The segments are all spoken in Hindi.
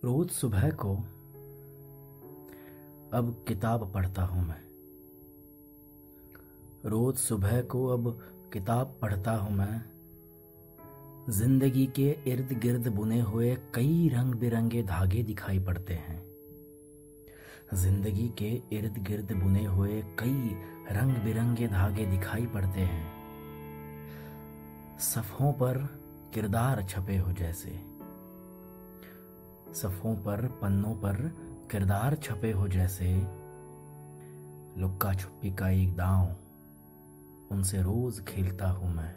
रोज सुबह को अब किताब पढ़ता हूँ मैं। रोज सुबह को अब किताब पढ़ता हूँ मैं। जिंदगी के इर्द गिर्द बुने हुए कई रंग बिरंगे धागे दिखाई पड़ते हैं। जिंदगी के इर्द गिर्द बुने हुए कई रंग बिरंगे धागे दिखाई पड़ते हैं। सफ़ों पर किरदार छपे हो जैसे, सफ़ों पर पन्नों पर किरदार छपे हो जैसे। लुक्का छुपी का एक दांव, उनसे रोज खेलता हूं मैं।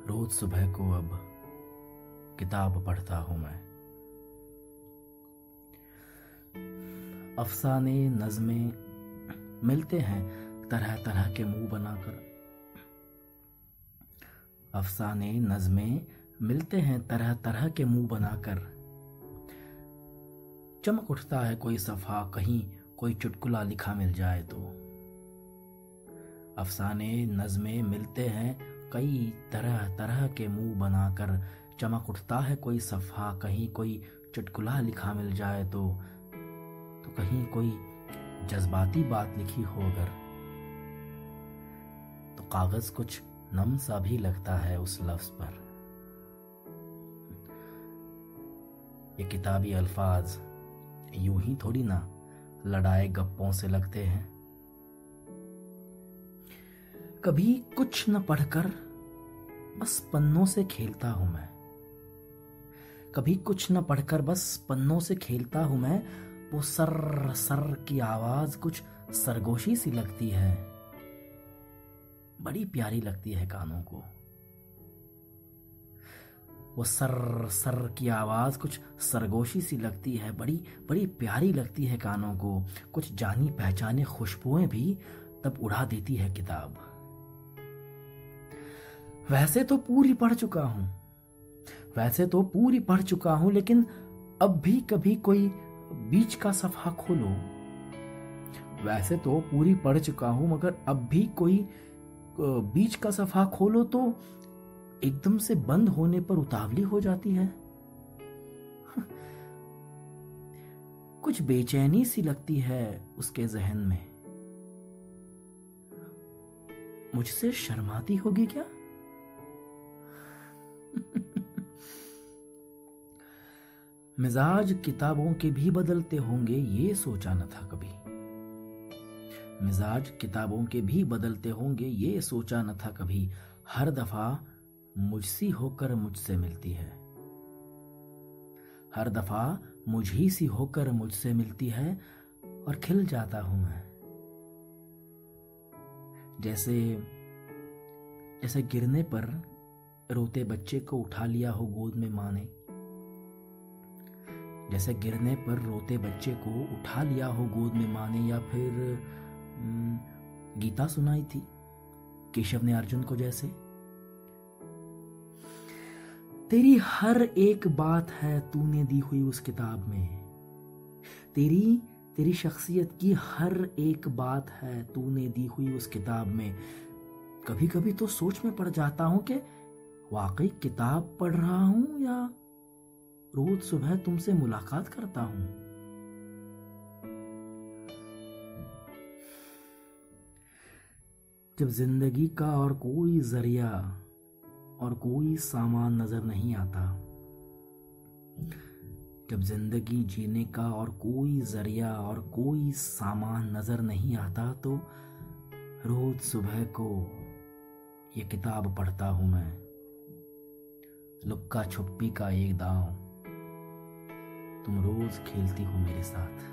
रोज सुबह को अब किताब पढ़ता हूं मैं। अफसाने नज़में मिलते हैं तरह तरह के मुंह बनाकर। अफसाने नज़में मिलते हैं तरह तरह के मुंह बनाकर। चमक उठता है कोई सफ़ा, कहीं कोई चुटकुला लिखा मिल जाए तो। अफसाने नज़में मिलते हैं कई तरह तरह के मुंह बनाकर। चमक उठता है कोई सफ़ा, कहीं कोई चुटकुला लिखा मिल जाए तो कहीं कोई जज्बाती बात लिखी हो अगर, तो कागज कुछ नम सा भी लगता है उस लफ्ज पर। ये किताबी अल्फाज यूं ही थोड़ी ना लड़ाए गप्पों से लगते हैं। कभी कुछ न पढ़कर बस पन्नों से खेलता हूं मैं। कभी कुछ न पढ़कर बस पन्नों से खेलता हूं मैं। वो सर सर की आवाज कुछ सरगोशी सी लगती है, बड़ी प्यारी लगती है कानों को। वो सर सर की आवाज कुछ सरगोशी सी लगती है, बड़ी बड़ी प्यारी लगती है कानों को। कुछ जानी पहचाने खुशबुएं भी तब उड़ा देती है किताब। वैसे तो पूरी पढ़ चुका हूं, वैसे तो पूरी पढ़ चुका हूं, लेकिन अब भी कभी कोई बीच का सफ़ा खोलो। वैसे तो पूरी पढ़ चुका हूं, मगर अब भी कोई बीच का सफ़ा खोलो तो एकदम से बंद होने पर उतावली हो जाती है। कुछ बेचैनी सी लगती है उसके जहन में। मुझसे शर्माती होगी क्या? मिजाज किताबों के भी बदलते होंगे, ये सोचा न था कभी। मिजाज किताबों के भी बदलते होंगे, ये सोचा न था कभी। हर दफा मुझसी होकर मुझसे मिलती है, हर दफा मुझी सी होकर मुझसे मिलती है और खिल जाता हूं मैं। जैसे जैसे गिरने पर रोते बच्चे को उठा लिया हो गोद में माँ ने। जैसे गिरने पर रोते बच्चे को उठा लिया हो गोद में माँ ने, या फिर गीता सुनाई थी केशव ने अर्जुन को जैसे। तेरी हर एक बात है तूने दी हुई उस किताब में। तेरी शख्सियत की हर एक बात है तूने दी हुई उस किताब में। कभी कभी तो सोच में पड़ जाता हूं कि वाकई किताब पढ़ रहा हूं या रोज सुबह तुमसे मुलाकात करता हूं। जब जिंदगी का और कोई जरिया और कोई सामान नजर नहीं आता, जब जिंदगी जीने का और कोई जरिया और कोई सामान नजर नहीं आता, तो रोज सुबह को ये किताब पढ़ता हूं मैं। लुक्का छुपी का एक दांव, तुम रोज खेलती हो मेरे साथ।